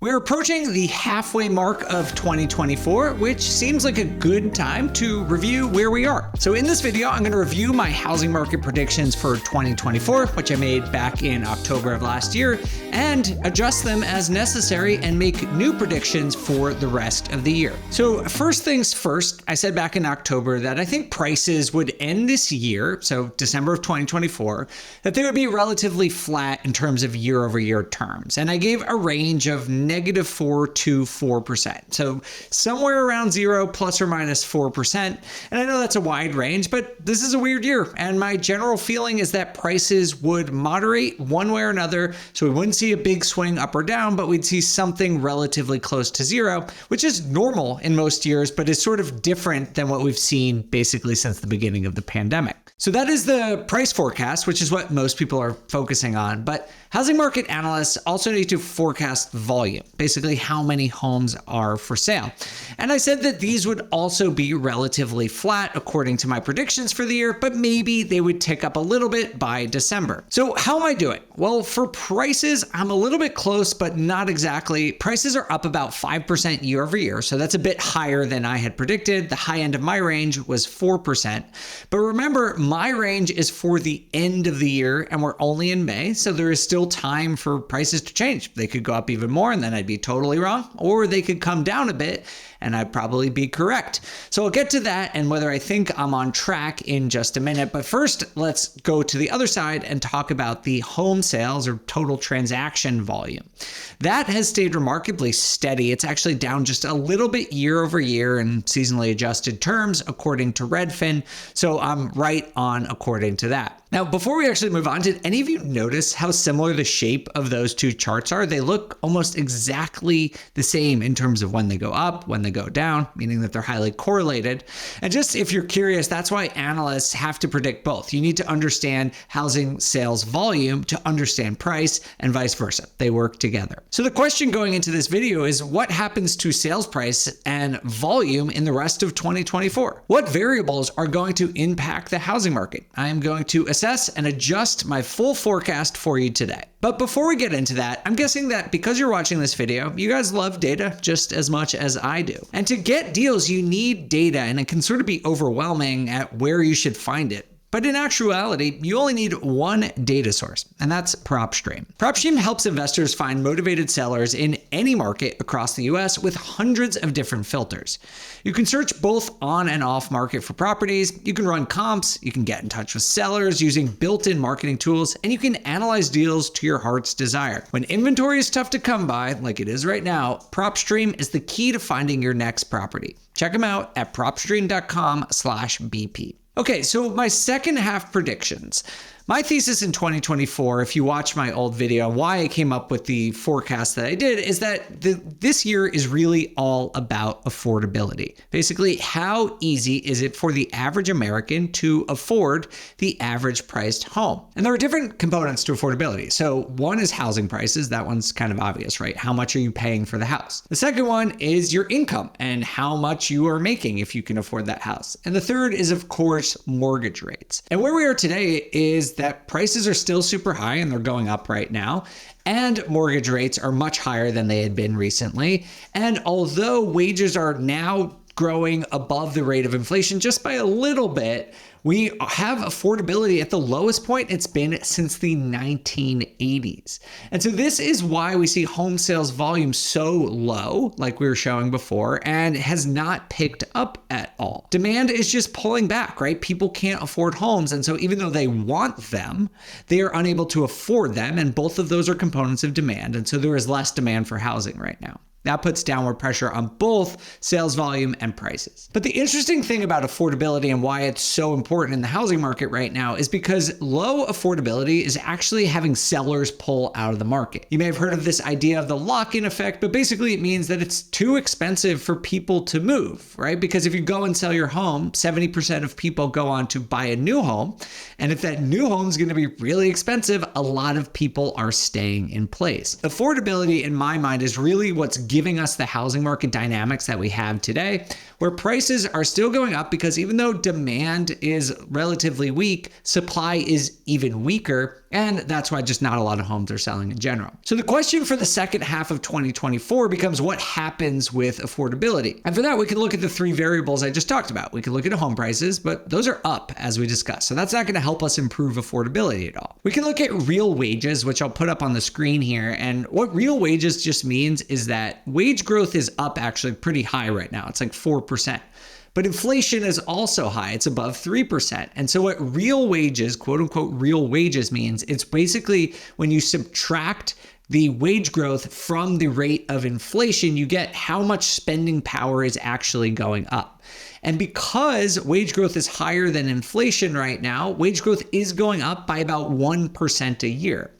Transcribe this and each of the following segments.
We're approaching the halfway mark of 2024, which seems like a good time to review where we are. So in this video, I'm going to review my housing market predictions for 2024, which I made back in October of last year, and adjust them as necessary and make new predictions for the rest of the year. So first things first, I said back in October that I think prices would end this year, so December of 2024, that they would be relatively flat in terms of year-over-year terms. And I gave a range of -4% to 4%. So somewhere around 0 plus or minus 4%. And I know that's a wide range, but this is a weird year. And my general feeling is that prices would moderate one way or another. So we wouldn't see a big swing up or down, but we'd see something relatively close to 0, which is normal in most years, but is sort of different than what we've seen basically since the beginning of the pandemic. So that is the price forecast, which is what most people are focusing on. But housing market analysts also need to forecast volume, basically how many homes are for sale. And I said that these would also be relatively flat according to my predictions for the year, but maybe they would tick up a little bit by December. So how am I doing? Well, for prices, I'm a little bit close, but not exactly. Prices are up about 5% year over year, so that's a bit higher than I had predicted. The high end of my range was 4%. But remember, my range is for the end of the year, and we're only in May, so there is still time for prices to change. They could go up even more, and then I'd be totally wrong, or they could come down a bit, and I'd probably be correct. So I'll get to that and whether I think I'm on track in just a minute. But first, let's go to the other side and talk about the home sales or total transaction volume. That has stayed remarkably steady. It's actually down just a little bit year over year in seasonally adjusted terms, according to Redfin. So I'm right on according to that. Now, before we actually move on, did any of you notice how similar the shape of those two charts are? They look almost exactly the same in terms of when they go up, when they go down, meaning that they're highly correlated. And just if you're curious, that's why analysts have to predict both. You need to understand housing sales volume to understand price and vice versa. They work together. So the question going into this video is what happens to sales price and volume in the rest of 2024? What variables are going to impact the housing market? I am going to assess and adjust my full forecast for you today. But before we get into that, I'm guessing that because you're watching this video, you guys love data just as much as I do. And to get deals, you need data, and it can sort of be overwhelming at where you should find it. But in actuality, you only need one data source, and that's PropStream. PropStream helps investors find motivated sellers in any market across the US with hundreds of different filters. You can search both on and off market for properties, you can run comps, you can get in touch with sellers using built-in marketing tools, and you can analyze deals to your heart's desire. When inventory is tough to come by, like it is right now, PropStream is the key to finding your next property. Check them out at propstream.com/BP. Okay, so my second half predictions. My thesis in 2024, if you watch my old video, why I came up with the forecast that I did is that this year is really all about affordability. Basically, how easy is it for the average American to afford the average priced home? And there are different components to affordability. So one is housing prices. That one's kind of obvious, right? How much are you paying for the house? The second one is your income and how much you are making if you can afford that house. And the third is, of course, mortgage rates. And where we are today is that prices are still super high and they're going up right now. And mortgage rates are much higher than they had been recently. And although wages are now growing above the rate of inflation just by a little bit, we have affordability at the lowest point it's been since the 1980s. And so this is why we see home sales volume so low, like we were showing before, and has not picked up at all. Demand is just pulling back, right? People can't afford homes. And so even though they want them, they are unable to afford them. And both of those are components of demand. And so there is less demand for housing right now. That puts downward pressure on both sales volume and prices. But the interesting thing about affordability and why it's so important in the housing market right now is because low affordability is actually having sellers pull out of the market. You may have heard of this idea of the lock-in effect, but basically it means that it's too expensive for people to move, right? Because if you go and sell your home, 70% of people go on to buy a new home. And if that new home is going to be really expensive, a lot of people are staying in place. Affordability, in my mind, is really what's giving us the housing market dynamics that we have today, where prices are still going up because even though demand is relatively weak, supply is even weaker. And that's why just not a lot of homes are selling in general. So the question for the second half of 2024 becomes what happens with affordability. And for that, we can look at the three variables I just talked about. We can look at home prices, but those are up as we discussed. So that's not going to help us improve affordability at all. We can look at real wages, which I'll put up on the screen here. And what real wages just means is that wage growth is up actually pretty high right now. It's like 4%. But inflation is also high. It's above 3%. And so what real wages, quote unquote, real wages means, it's basically when you subtract the wage growth from the rate of inflation, you get how much spending power is actually going up. And because wage growth is higher than inflation right now, wage growth is going up by about 1% a year.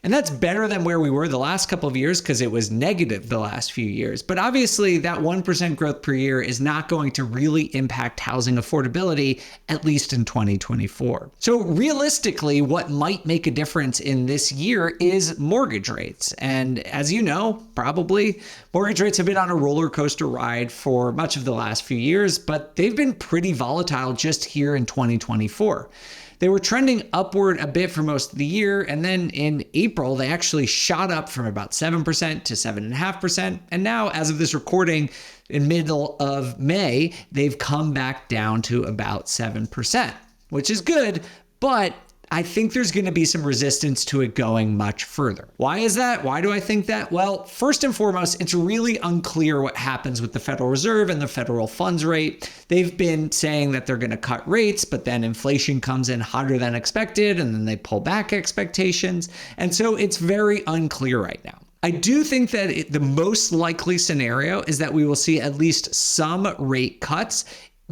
And that's better than where we were the last couple of years because it was negative the last few years. But obviously that 1% growth per year is not going to really impact housing affordability, at least in 2024. So realistically, what might make a difference in this year is mortgage rates. And as you know, probably, mortgage rates have been on a roller coaster ride for much of the last few years, but they've been pretty volatile just here in 2024. They were trending upward a bit for most of the year, and then in April, they actually shot up from about 7% to 7.5%. And now, as of this recording, in middle of May, they've come back down to about 7%, which is good, but I think there's going to be some resistance to it going much further. Why is that? Why do I think that? Well, first and foremost, it's really unclear what happens with the Federal Reserve and the federal funds rate. They've been saying that they're going to cut rates, but then inflation comes in hotter than expected, and then they pull back expectations. And so it's very unclear right now. I do think that the most likely scenario is that we will see at least some rate cuts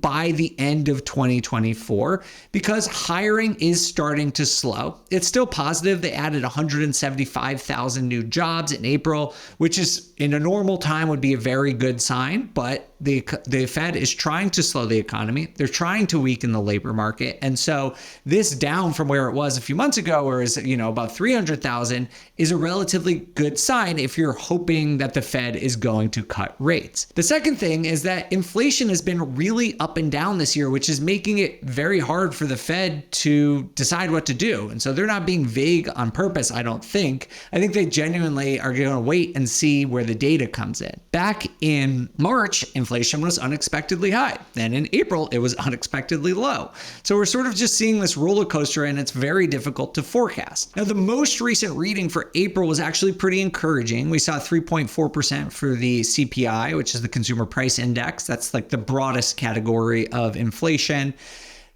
by the end of 2024 because hiring is starting to slow. It's still positive. They added 175,000 new jobs in April, which is in a normal time would be a very good sign, but the Fed is trying to slow the economy. They're trying to weaken the labor market. And so this down from where it was a few months ago, where it's, about 300,000 is a relatively good sign if you're hoping that the Fed is going to cut rates. The second thing is that inflation has been really up and down this year, which is making it very hard for the Fed to decide what to do. And so they're not being vague on purpose, I don't think. I think they genuinely are going to wait and see where the data comes in. Back in March, inflation was unexpectedly high. Then in April, it was unexpectedly low. So we're sort of just seeing this roller coaster, and it's very difficult to forecast. Now, the most recent reading for April was actually pretty encouraging. We saw 3.4% for the CPI, which is the Consumer Price Index. That's like the broadest category of inflation.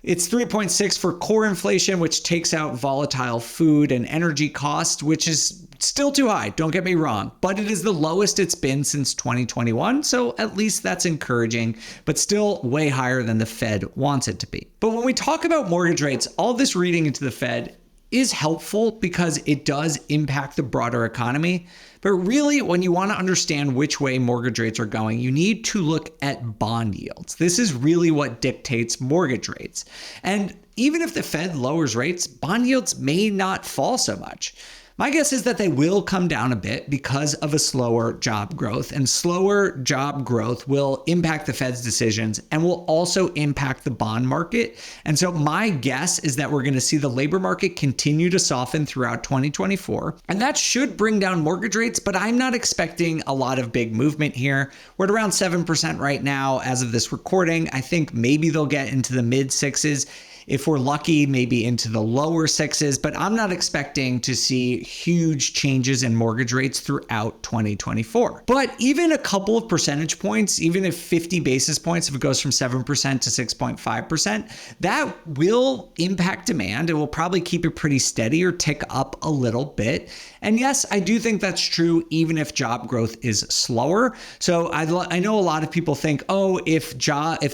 It's 3.6 for core inflation, which takes out volatile food and energy costs, which is still too high, don't get me wrong, but it is the lowest it's been since 2021. So at least that's encouraging, but still way higher than the Fed wants it to be. But when we talk about mortgage rates, all this reading into the Fed is helpful because it does impact the broader economy. But really, when you want to understand which way mortgage rates are going, you need to look at bond yields. This is really what dictates mortgage rates. And even if the Fed lowers rates, bond yields may not fall so much. My guess is that they will come down a bit because of a slower job growth, and slower job growth will impact the Fed's decisions and will also impact the bond market. And so my guess is that we're going to see the labor market continue to soften throughout 2024, and that should bring down mortgage rates, but I'm not expecting a lot of big movement here. We're at around 7% right now as of this recording. I think maybe they'll get into the mid sixes. If we're lucky, maybe into the lower sixes, but I'm not expecting to see huge changes in mortgage rates throughout 2024. But even a couple of percentage points, even if 50 basis points, if it goes from 7% to 6.5%, that will impact demand. It will probably keep it pretty steady or tick up a little bit. And yes, I do think that's true even if job growth is slower. So I know a lot of people think, oh, if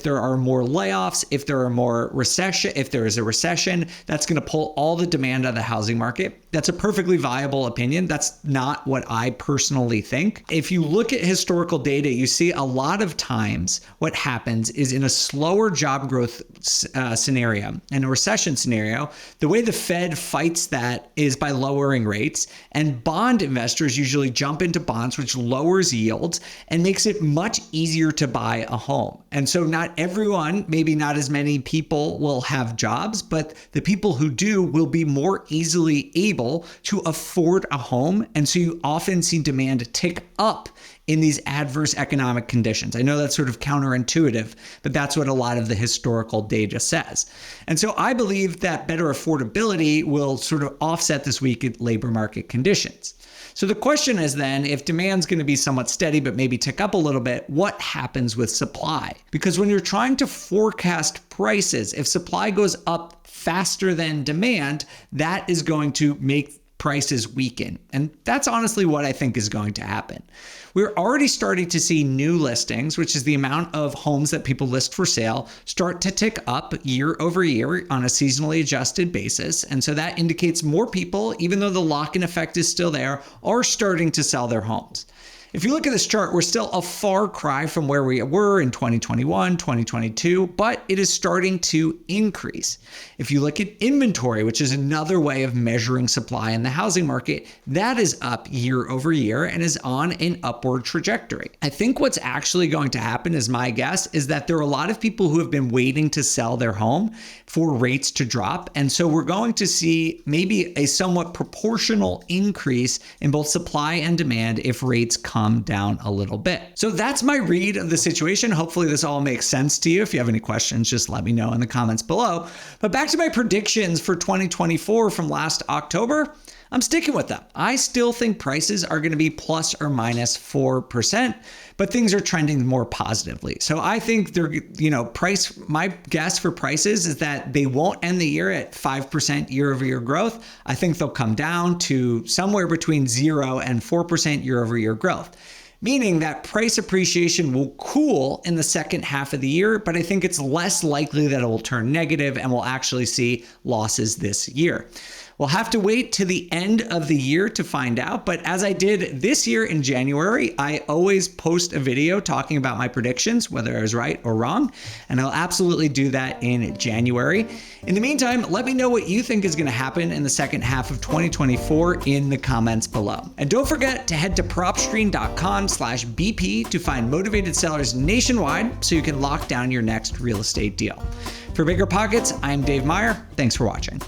there are more layoffs, if there are more recession, if there is a recession, that's going to pull all the demand out of the housing market. That's a perfectly viable opinion. That's not what I personally think. If you look at historical data, you see a lot of times what happens is in a slower job growth scenario, in a recession scenario, the way the Fed fights that is by lowering rates, and bond investors usually jump into bonds, which lowers yields and makes it much easier to buy a home. And so not everyone, maybe not as many people will have jobs, but the people who do will be more easily able to afford a home. And so you often see demand tick up in these adverse economic conditions. I know that's sort of counterintuitive, but that's what a lot of the historical data says. And so I believe that better affordability will sort of offset this weak labor market conditions. So the question is then, if demand's going to be somewhat steady, but maybe tick up a little bit, what happens with supply? Because when you're trying to forecast prices, if supply goes up faster than demand, that is going to make prices weaken. And that's honestly what I think is going to happen. We're already starting to see new listings, which is the amount of homes that people list for sale, start to tick up year over year on a seasonally adjusted basis. And so that indicates more people, even though the lock-in effect is still there, are starting to sell their homes. If you look at this chart, we're still a far cry from where we were in 2021, 2022, but it is starting to increase. If you look at inventory, which is another way of measuring supply in the housing market, that is up year over year and is on an upward trajectory. I think what's actually going to happen, is my guess, is that there are a lot of people who have been waiting to sell their home for rates to drop. And so we're going to see maybe a somewhat proportional increase in both supply and demand if rates come down a little bit. So that's my read of the situation. Hopefully this all makes sense to you. If you have any questions, just let me know in the comments below. But back to my predictions for 2024 from last October, I'm sticking with them. I still think prices are going to be plus or minus 4%, but things are trending more positively. So I think they're, my guess for prices is that they won't end the year at 5% year over year growth. I think they'll come down to somewhere between 0 and 4% year over year growth, meaning that price appreciation will cool in the second half of the year, but I think it's less likely that it will turn negative and we'll actually see losses this year. We'll have to wait to the end of the year to find out, but as I did this year in January, I always post a video talking about my predictions, whether I was right or wrong, and I'll absolutely do that in January. In the meantime, let me know what you think is going to happen in the second half of 2024 in the comments below. And don't forget to head to PropStream.com/BP to find motivated sellers nationwide so you can lock down your next real estate deal. For BiggerPockets, I'm Dave Meyer. Thanks for watching.